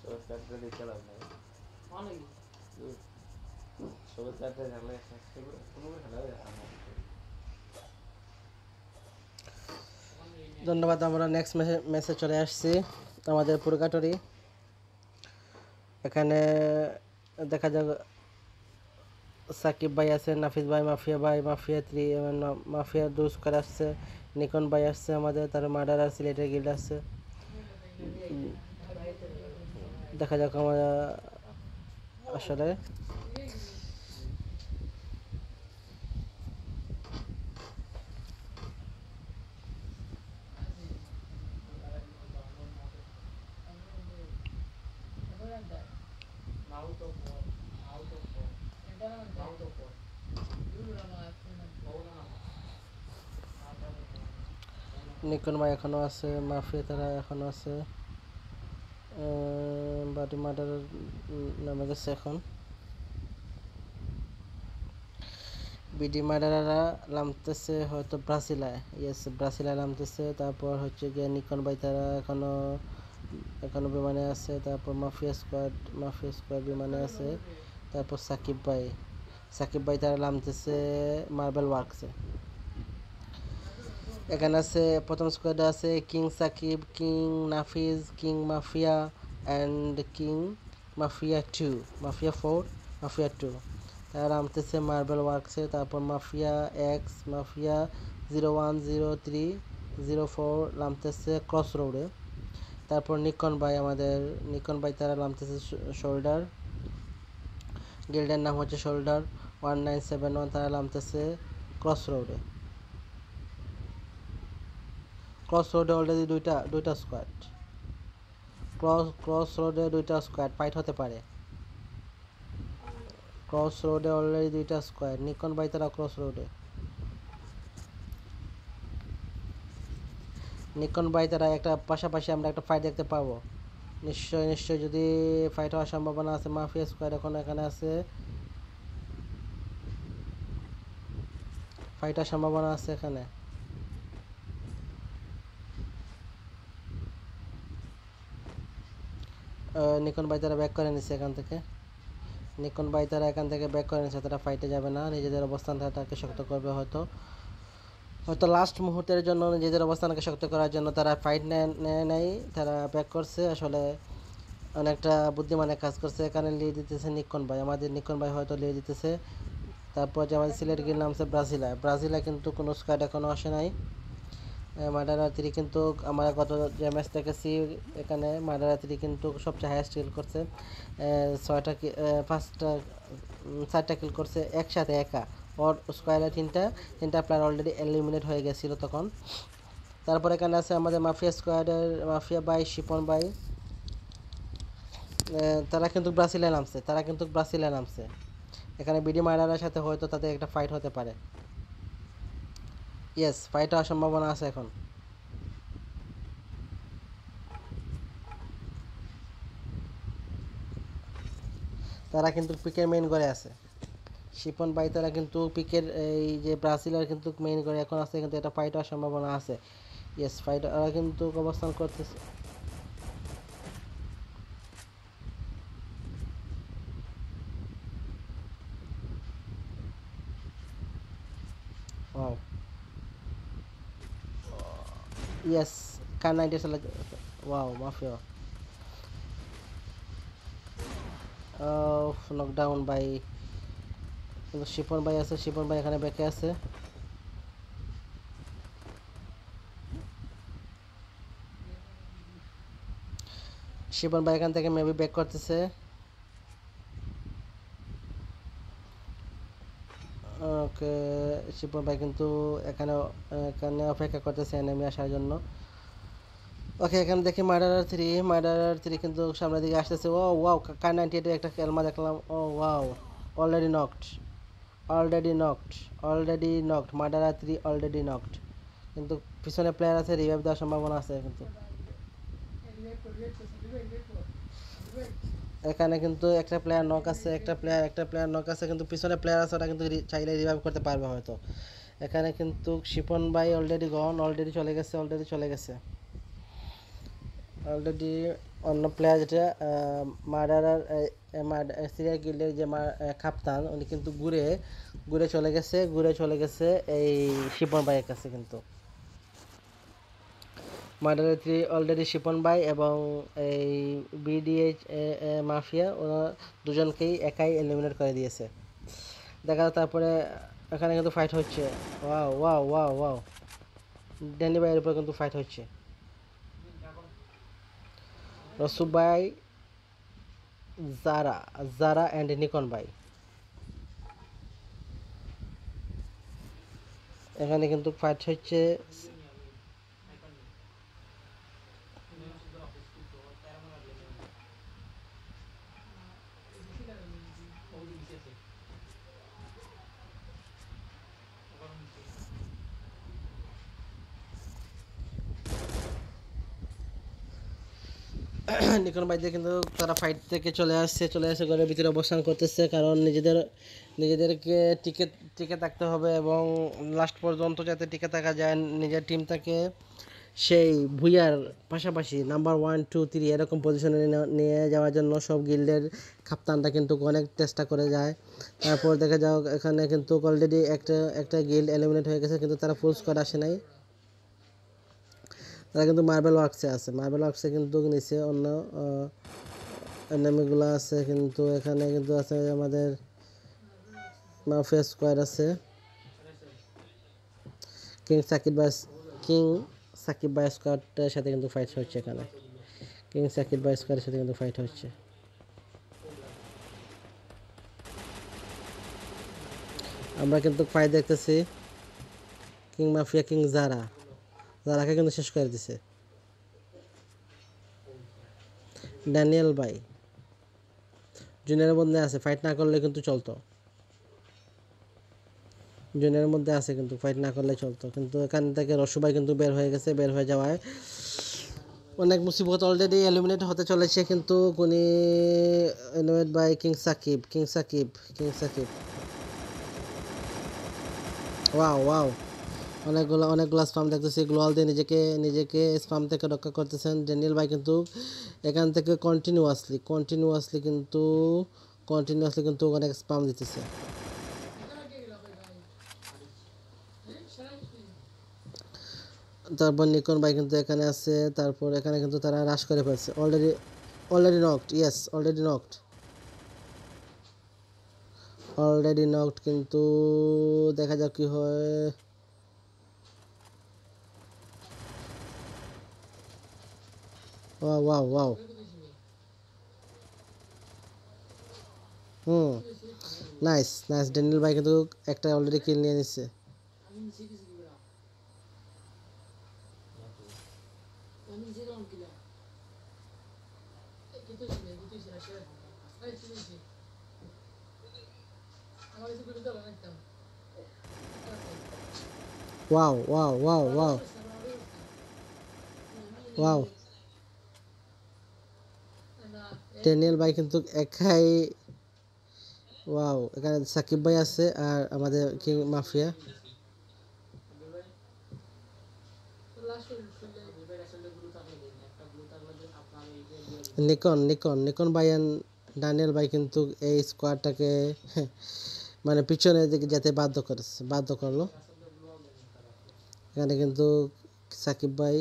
সবার চারটে দিতে লাগবে অনেক সবার চারটে ঝামেলা কোনো খেলা ধন্যবাদ। আমরা নেক্সট ম্যাচে চলে আসছি আমাদের পুরগাটরি। এখানে দেখা যাক সাকিব ভাই আছে, নাফিস ভাই, মাফিয়া 3, মাফিয়া 2 স্কোয়ার আসছে, নিকন ভাই আসছে আমাদের, তার মার্ডার আর সিলেটের গিল্ড আসছে। দেখা যাক আমরা আসলে নিকন ভাই এখনো আছে, মাফিয়া তারা এখনো আছে, বাটি মার্ডার নামে গেছে এখন। বিডি মার্ডাররা নামতেছে হয়তো ব্রাজিলায়, ইয়েস ব্রাজিলায় নামতেছে। তারপর হচ্ছে গিয়ে নিকন ভাই তারা এখনো বিমানে আছে। তারপর মাফিয়া স্কোয়াড বিমানে আছে। তারপর সাকিব ভাই তারা নামতেছে মার্বেল ওয়ার্কসে। এখানে আছে প্রথম স্কোয়াডে আছে king Sakib, king Nafiz, king mafia and king mafia 2, mafia 4, mafia 2 তারা নামতেছে মার্বেল ওয়ার্কসে। তারপর মাফিয়া এক্স, মাফিয়া 010304 নামতেছে ক্রস রোডে। তারপর নিকন ভাই তারা নামতেছে শোল্ডার, গিল্ডের নাম হচ্ছে শোল্ডার 1971, তারা নামতেছে ক্রস রোডে। অলরেডি দুইটা স্কোয়াড, ক্রস রোডে দুইটা স্কোয়াড ফাইট হতে পারে। ক্রস রোডে অলরেডি দুইটা স্কোয়াড, নিকন ভাই তারা ক্রস রোডে, নিকন ভাই তারা একটা পাশাপাশি আমরা একটা ফাইট দেখতে পাবো নিশ্চয় যদি ফাইট হওয়ার সম্ভাবনা আছে। মাফিয়া স্কোয়াড এখন এখানে আছে, ফাইট হওয়ার সম্ভাবনা আছে এখানে। নিকন ভাই তারা ব্যাক করে নিচ্ছে এখান থেকে, ব্যাক করে নিচ্ছে, তারা ফাইটে যাবে না, নিজেদের অবস্থান তাকে শক্ত করবে। হয়তো লাস্ট মুহূর্তের জন্য নিজেদের অবস্থানকে শক্ত করার জন্য তারা ফাইট নেয়, তারা ব্যাক করছে। আসলে অনেকটা বুদ্ধিমানের কাজ করছে। এখানে লিয়ে দিতেছে আমাদের নিকন ভাই হয়তো লিয়ে দিতেছে। তারপর যে আমাদের সিলেট গিল নামছে ব্রাজিলা কিন্তু কোনো স্কোয়াড এখনও আসে নাই। মার্ডারা 3 কিন্তু আমরা গত যে ম্যাচ দেখেছি এখানে মার্ডারা 3 কিন্তু সবচেয়ে হাইয়েস্ট কিল করছে, 4টা কিল করছে একসাথে একা। ওর স্কোয়ারে তিনটা প্লেয়ার অলরেডি এলিমিনেট হয়ে গেছিলো তখন। তারপর এখানে আছে আমাদের মাফিয়া স্কোয়াডের মাফিয়া ভাই, শিপন ভাই, তারা কিন্তু ব্রাজিলে নামছে। এখানে বিডি মার্ডারের সাথে হয়তো তাদের একটা ফাইট হতে পারে। ইয়েস, ফাইট হওয়ার সম্ভাবনা আছে এখন। তারা কিন্তু পিকের মেইন করে আছে, শিপন ভাই তারা কিন্তু পিকের এই যে ব্রাজিলের কিন্তু মেইন করে এখন আছে, কিন্তু এটা ফাইট হওয়ার সম্ভাবনা আছে। ইয়েস, ফাইট ওরা কিন্তু অবস্থান করতেছে। ওয়াও, ইয়েস, কার 90 সালে, ওয়াও মাফিয়া নকডাউন ভাই, কিন্তু শিপন ভাই এখানে ব্যাকে আছে। শিপন ভাই এখান থেকে মেবি ব্যাক করতেছে। ওকে, শিপন ভাই কিন্তু এখানে অপেক্ষা করতেছে এনিমি আসার জন্য। ওকে, এখানে দেখি মার্ডারার 3 কিন্তু সামনের দিকে আসতেছে। ও ওয়াও, কার 98 একটা কেলমা দেখলাম। Oh wow, already knocked, murderer 3 already knocked, কিন্তু পিছনে প্লেয়ার আছে, রিভাইভ দেওয়ার সম্ভাবনা আছে। কিন্তু এখানে কিন্তু একটা প্লেয়ার নক আছে, কিন্তু পিছনে প্লেয়ার আছে, ওরা কিন্তু চাইলে রিভাইভ করতে পারবে হয়তো। এখানে কিন্তু শিপন ভাই অলরেডি চলে গেছে। অলরেডি অন্য প্লেয়ার যেটা মার্ডারার সিরিয়াল গিল্ডের যে কাপ্তান উনি কিন্তু ঘুরে চলে গেছে এই শিপন ভাইয়ের কাছে। কিন্তু মার্ডারার 3 অলরেডি শিপন ভাই এবং এই বিডিএইচ মাফিয়া ওরা দুজনকেই একাই এলিমিনেট করে দিয়েছে। দেখা যায় তারপরে এখানে কিন্তু ফাইট হচ্ছে। Wow wow wow wow, Danny ভাইয়ের উপর কিন্তু ফাইট হচ্ছে। রসুব ভাই, জারা অ্যান্ড নিকন ভাই, এখানে কিন্তু ফাইট হচ্ছে। নিকন ভাইদের কিন্তু তারা ফাইট থেকে চলে আসছে ঘরের ভিতরে অবস্থান করতেছে, কারণ নিজেদেরকে টিকে থাকতে হবে এবং লাস্ট পর্যন্ত যাতে টিকে থাকা যায়, নিজের টিমটাকে সেই ভুইয়ার পাশাপাশি নাম্বার 1, 2, 3 এরকম পজিশনে নিয়ে যাওয়ার জন্য সব গিল্ডের কাপ্তানরা কিন্তু অনেক চেষ্টা করে যায়। তারপর দেখা যাও এখানে কিন্তু অলরেডি একটা গিল্ড এলিমিনেট হয়ে গেছে, কিন্তু তারা ফুল স্কোয়াড আসে নাই। তারা কিন্তু মার্বেল ওয়ার্কসে কিন্তু নিচে অন্য এনিমিগুলো আছে, কিন্তু এখানে কিন্তু আছে আমাদের মাফিয়া স্কোয়াড আছে। কিং সাকিব বাই স্কোয়াডের সাথে কিন্তু ফাইট হচ্ছে এখানে। কিং সাকিব বাই স্কোয়াডের সাথে কিন্তু ফাইট হচ্ছে। আমরা কিন্তু ফাইট দেখতেছি কিং মাফিয়া, জারাকে কিন্তু শেষ করে দিছে। ড্যানিয়েল ভাই জুনিয়রের মধ্যে আছে, ফাইট না করলে কিন্তু চলতো। জুনিয়রের মধ্যে আছে কিন্তু ফাইট না করলে চলতো, কিন্তু এখান থেকে রসু ভাই কিন্তু বের হয়ে গেছে। বের হয়ে যাওয়ায় অনেক মুসিবত, অলরেডি এলিমিনেট হতে চলেছে, কিন্তু উনি eliminate by king Sakib. Wow wow, অনেকগুলো স্পাম দেখতেছি। গ্লোয়াল দিয়ে নিজেকে স্পাম থেকে রক্ষা করতেছেন ড্যানিয়েল ভাই, কিন্তু এখান থেকে কন্টিনিউয়াসলি কিন্তু অনেক স্পাম দিতেছে। তারপর নিকন ভাই কিন্তু এখানে আছে। তারপর এখানে কিন্তু তারা রাশ করে ফেলছে। অলরেডি নকড, কিন্তু দেখা যাক কি হয়। ওয়াও নাইস ড্যানিয়েল ভাই কিন্তু একটা অলরেডি কিল নিয়ে নিচ্ছে। ওয়াও ড্যানিয়েল ভাই কিন্তু একাই। ওয়াও, এখানে সাকিব ভাই আছে আর আমাদের কিং মাফিয়া। নিকন ভাই এন্ড ড্যানিয়েল ভাই কিন্তু এই স্কোয়াডটাকে মানে পিছনের দিকে যেতে বাধ্য করলো। এখানে কিন্তু সাকিব ভাই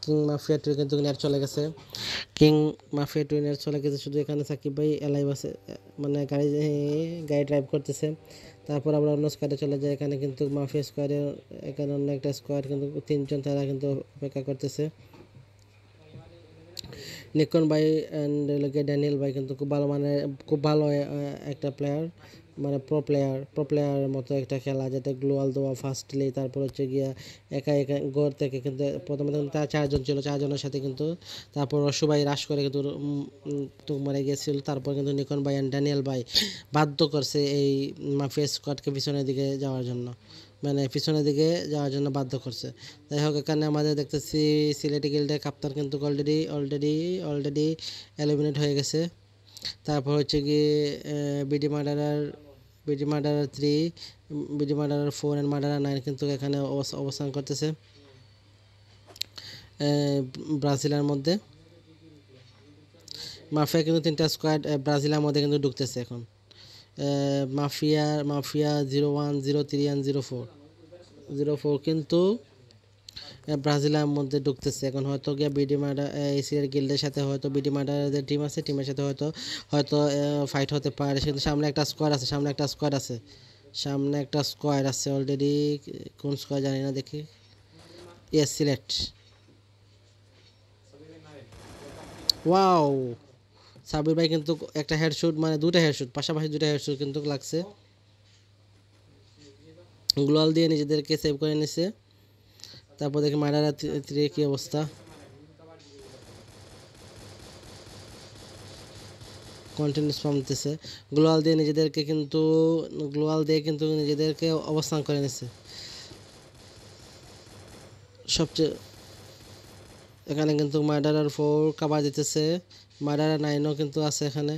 কিং মাফিয়া 2 কিন্তু নেট চলে গেছে। শুধু এখানে সাকিব ভাই এলাইভ আছে, মানে গাড়ি ড্রাইভ করতেছে। তারপর আমরা অন্য স্কোয়াডে চলে যাই। এখানে কিন্তু মাফিয়া স্কোয়াডে এখানে অন্য একটা স্কোয়াড কিন্তু 3 জন তারা কিন্তু অপেক্ষা করতেছে। নিকন ভাই অ্যান্ড ড্যানিয়েল ভাই কিন্তু খুব ভালো একটা প্লেয়ার, মানে প্রো প্লেয়ারের মতো একটা খেলা, যেটা গ্লোয়াল দেওয়া ফার্স্টলি। তারপর হচ্ছে গিয়া একা ঘর থেকে কিন্তু প্রথমে তারা 4 জন ছিল, 4 জনের সাথে কিন্তু তারপর রসুভাই রাশ করে কিন্তু মরে গিয়েছিল। তারপর কিন্তু নিকন ভাই অ্যান্ড ড্যানিয়েল ভাই বাধ্য করছে এই মাফিয়া স্কোয়াডকে পিছনের দিকে যাওয়ার জন্য বাধ্য করছে। যাই হোক, এখানে আমাদের দেখতেছি সিলেটি গিল্ডের কাপ্তান কিন্তু অলরেডি এলিমিনেট হয়ে গেছে। তারপর হচ্ছে গিয়ে BD murderer 3, BD murderer 4 and murderer 9 কিন্তু এখানে অবস্থান করতেছে ব্রাজিলের মধ্যে। মাফিয়া কিন্তু 3টা স্কোয়াড ব্রাজিলের মধ্যে কিন্তু ঢুকতেছে এখন। মাফিয়া 01, 03 and 04 কিন্তু ব্রাজিলের মধ্যে ঢুকতেছে এখন। হয়তো গিয়ে বিডি মার্ডার এসিআর গিল্ডের সাথে হয়তো বিডি মার্ডারের টিম আছে, টিমের সাথে হয়তো ফাইট হতে পারে। কিন্তু সামনে একটা স্কোয়াড আছে অলরেডি। কোন স্কোয়াড জানি না, দেখি। ইয়েস, সিলেট। ওয়াও, সাবির ভাই কিন্তু একটা হেডশুট, মানে দুটো হেডশুট, পাশাপাশি দুটো হেডশুট কিন্তু লাগছে। গ্লোয়াল দিয়ে নিজেদেরকে সেভ করে নিছে। তারপর দেখি মার্ডারার 3 কি অবস্থা। কন্টিনিউ স্পাম দিতেছে। গ্লোয়াল দিয়ে নিজেদেরকে অবস্থান করে নিছে। সবচেয়ে এখানে কিন্তু মার্ডারার 4 কাভার দিতেছে, মার্ডারার 9ও কিন্তু আছে এখানে।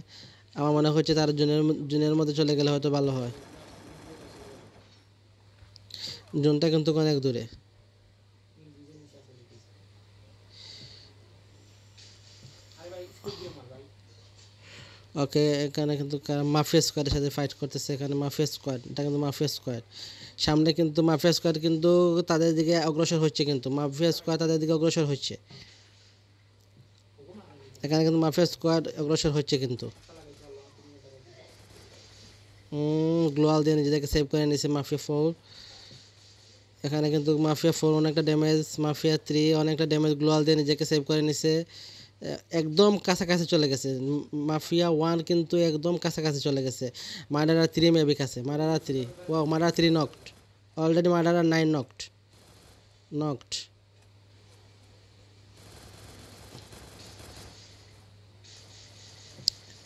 আমার মনে হচ্ছে তার জুনের মধ্যে চলে গেলে হয়তো ভালো হয়। জোনটা কিন্তু অনেক দূরে। ওকে, এখানে কিন্তু মাফিয়া স্কোয়াডের সাথে ফাইট করতেছে। এখানে এটা কিন্তু মাফিয়া স্কোয়াড। সামনে কিন্তু মাফিয়া স্কোয়াড কিন্তু তাদের দিকে অগ্রসর হচ্ছে এখানে কিন্তু মাফিয়া স্কোয়াড অগ্রসর হচ্ছে কিন্তু। গ্লোয়াল দিয়ে নিজেদেরকে সেভ করে নিয়েছে মাফিয়া 4। এখানে কিন্তু মাফিয়া 4 অনেকটা ড্যামেজ, মাফিয়া 3 অনেকটা ড্যামেজ। গ্লোয়াল দিয়ে নিজেকে সেভ করে নিছে। একদম কাছাকাছি চলে গেছে। মাফিয়া 1 কিন্তু একদম কাছাকাছি চলে গেছে। মার্ডারার 3 মেবি কাছে। Murderer 3, wow, murderer 3 knocked already. Murderer 9 knocked.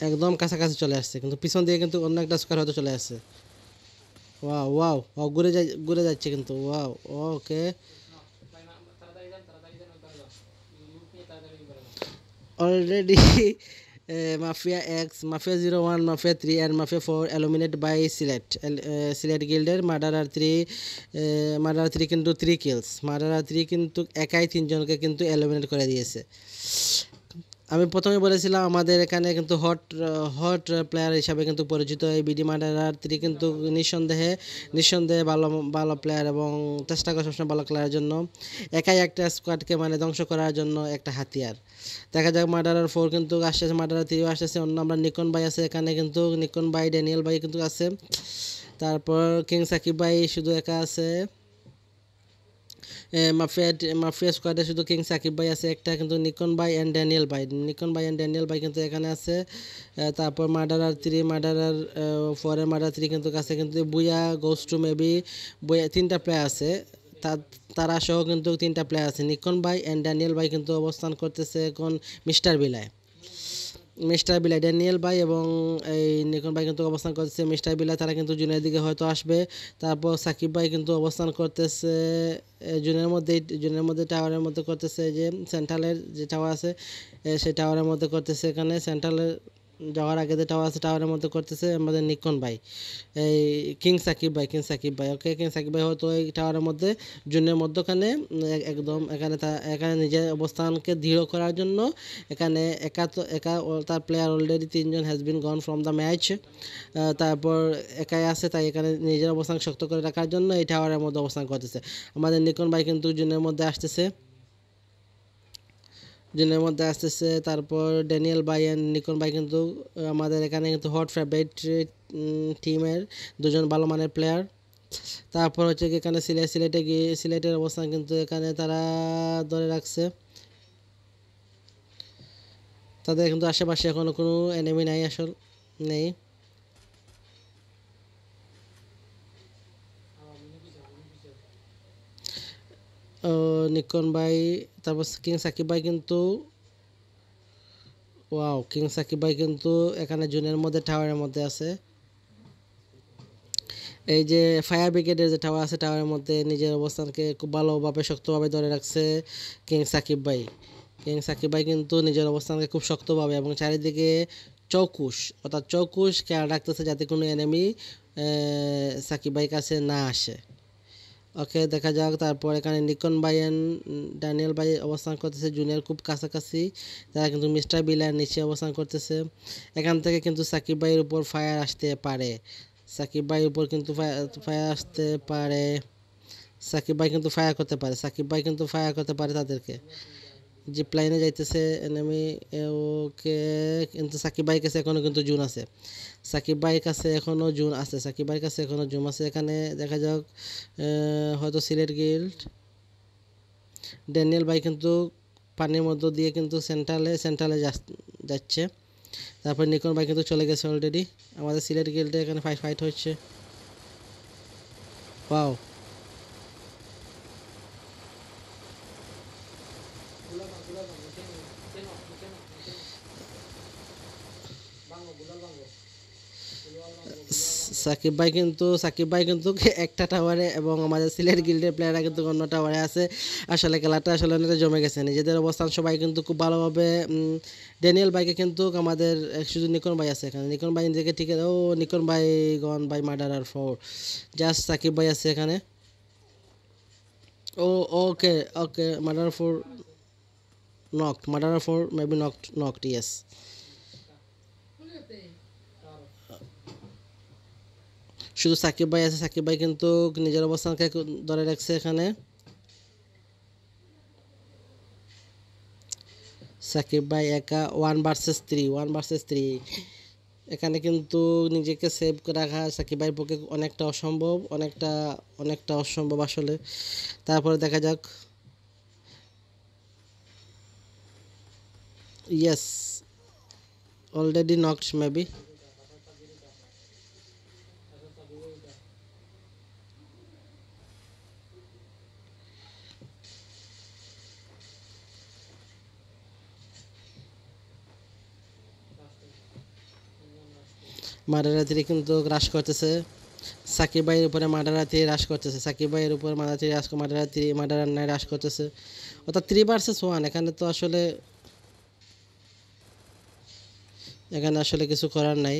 একদম কাছাকাছি চলে আসছে, কিন্তু পিছন দিয়ে কিন্তু অন্য একটা স্কোয়াড হয়তো চলে আসছে। ওয়াও, ঘুরে যাচ্ছে কিন্তু। Wow, okay. Already mafia x, mafia 01, mafia 3 and mafia 4 eliminated by Sylhet গিল্ডের মার্ডারার 3 কিন্তু 3 kills। মার্ডারার 3 কিন্তু একাই 3 জনকে কিন্তু এলিমিনেট করে দিয়েছে। আমি প্রথমে বলেছিলাম আমাদের এখানে কিন্তু হট প্লেয়ার হিসাবে কিন্তু পরিচিত এই বিডি মার্ডারার 3 কিন্তু নিঃসন্দেহে ভালো প্লেয়ার, এবং চেষ্টা করে সবসময় ভালো খেলার জন্য। একাই একটা স্কোয়াডকে মানে ধ্বংস করার জন্য একটা হাতিয়ার। দেখা যাক মার্ডারার 4 কিন্তু আসতেছে, মার্ডারার 3 আসতেছে। অন্য আমরা নিকন ভাই আছে এখানে, কিন্তু নিকন ভাই, ড্যানিয়েল ভাই কিন্তু আছে। তারপর কিং সাকিব ভাই শুধু একা আছে। মাফিয়া স্কোয়াডে শুধু কিং সাকিব ভাই আছে একটা, কিন্তু নিকন ভাই অ্যান্ড ড্যানিয়েল ভাই কিন্তু এখানে আছে। তারপর মার্ডারার 4 মার্ডার 3 কিন্তু কাছে, কিন্তু বুয়া গোস টু মেবি, বুয়া 3টা প্লেয়ার আছে। তারা সহ কিন্তু 3টা প্লেয়ার আছে। নিকন ভাই অ্যান্ড ড্যানিয়েল ভাই কিন্তু অবস্থান করতেছে এখন মিস্টার বিলায়। ড্যানিয়েল ভাই এবং এই নিকন ভাই কিন্তু অবস্থান করতেছে মিস্টার বিলা। তারা কিন্তু জুনের দিকে হয়তো আসবে। তারপর সাকিব ভাই কিন্তু অবস্থান করতেছে জুনের মধ্যে টাওয়ারের মধ্যে করতেছে, যে সেন্ট্রালের যে টাওয়ার আছে সেই টাওয়ারের মধ্যে করতেছে। এখানে সেন্ট্রালের যাওয়ার আগে যে টাওয়ার আছে টাওয়ারের মধ্যে করতেছে আমাদের নিকন ভাই, এই কিং সাকিব ভাই। ওকে, কিং সাকিব ভাই হয়তো এই টাওয়ারের মধ্যে জুনের মধ্যখানে একদম এখানে নিজের অবস্থানকে দৃঢ় করার জন্য এখানে তার প্লেয়ার অলরেডি 3 জন has been gone from the match. তারপর একাই আছে, তাই এখানে নিজের অবস্থান শক্ত করে রাখার জন্য এই টাওয়ারের মধ্যে অবস্থান করতেছে। আমাদের নিকন ভাই কিন্তু জুনের মধ্যে আসতেছে। তারপর ড্যানিয়েল ভাই অ্যান্ড নিকন ভাই কিন্তু আমাদের এখানে কিন্তু হট ফেভারিট টিমের 2জন ভালো মানের প্লেয়ার। তারপর হচ্ছে কি এখানে সিলেটের অবস্থান কিন্তু এখানে তারা ধরে রাখছে। তাদের কিন্তু আশেপাশে এখনো কোনো এনিমি নেই। নিকন ভাই, তারপর কিং সাকিব ভাই কিন্তু এখানে জুনের মধ্যে টাওয়ারের মধ্যে আছে। এই যে ফায়ার ব্রিগেডের যে টাওয়ার আছে টাওয়ারের মধ্যে নিজের অবস্থানকে খুব ভালোভাবে শক্তভাবে ধরে রাখছে কিং সাকিব ভাই কিন্তু নিজের অবস্থানকে খুব শক্তভাবে এবং চারিদিকে চৌকুশ খেয়াল রাখতেছে যাতে কোনো এনিমি সাকিব ভাই কাছে না আসে। ওকে, দেখা যাক। তারপর এখানে নিকন ভাই এন্ড ড্যানিয়েল ভাই অবস্থান করতেছে, জুনিয়র খুব কাছাকাছি, তারা কিন্তু মিস্টার বিলার নিচে অবস্থান করতেছে। এখান থেকে কিন্তু সাকিব ভাইয়ের উপর ফায়ার আসতে পারে, সাকিব ভাইয়ের উপর কিন্তু ফায়ার আসতে পারে, সাকিব ভাই কিন্তু ফায়ার করতে পারে, সাকিব ভাই কিন্তু ফায়ার করতে পারে তাদেরকে। জিপ লাইনে যাইতেছে এনিমি। ওকে, কিন্তু সাকিব ভাইয়ের কাছে এখনও কিন্তু জুন আছে, সাকিব ভাইয়ের কাছে এখনও জুন আছে, সাকিব ভাইয়ের কাছে এখনও জুম আছে। এখানে দেখা যাক, হয়তো সিলেট গিল্ড। ড্যানিয়েল ভাই কিন্তু পানির মধ্য দিয়ে কিন্তু সেন্ট্রালে যাচ্ছে। তারপর নিকন ভাই কিন্তু চলে গেছে অলরেডি। আমাদের সিলেট গিল্ডে এখানে ফাইট হচ্ছে। ওয়াও, সাকিব ভাই কিন্তু একটা টাওয়ারে এবং আমাদের সিলেট গিল্ডের প্লেয়াররা কিন্তু অন্য টাওয়ারে আছে। আসলে খেলাটা আসলে অনেকটা জমে গেছে, নিজেদের অবস্থান সবাই কিন্তু খুব ভালোভাবে। ড্যানিয়েল ভাইকে কিন্তু আমাদের শুধু নিকন ভাই আছে এখানে, নিকন ভাই নিজেকে ঠিক আছে। ও নিকন ভাই gone by murderer 4, just Sakib ভাই আছে এখানে। ও okay okay, murderer 4 maybe knocked yes. শুধু সাকিব ভাই আছে, সাকিব ভাই কিন্তু নিজের অবস্থানকে ধরে রাখছে এখানে। সাকিব ভাই একা 1 ভার্সেস 3 এখানে কিন্তু নিজেকে সেভ রাখা সাকিব ভাইয়ের পক্ষে অনেকটা অসম্ভব আসলে। তারপরে দেখা যাক। Yes, already knocked maybe. মার্ডারাতি কিন্তু হ্রাস করতেছে সাকিব ভাইয়ের উপরে, মার্ডারাতি হ্রাস করতেছে সাকিব ভাইয়ের উপর, মার্ডারার নাই হ্রাস করতেছে। অর্থাৎ 3 ভার্সেস 1। এখানে আসলে কিছু করার নাই।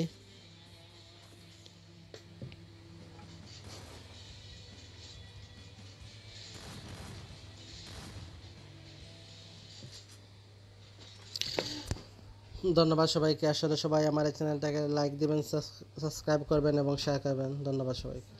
ধন্যবাদ সবাইকে। আসলে সবাই আমার এই চ্যানেলটাকে লাইক দিবেন, সাবস্ক্রাইব করবেন এবং শেয়ার করবেন। ধন্যবাদ সবাইকে।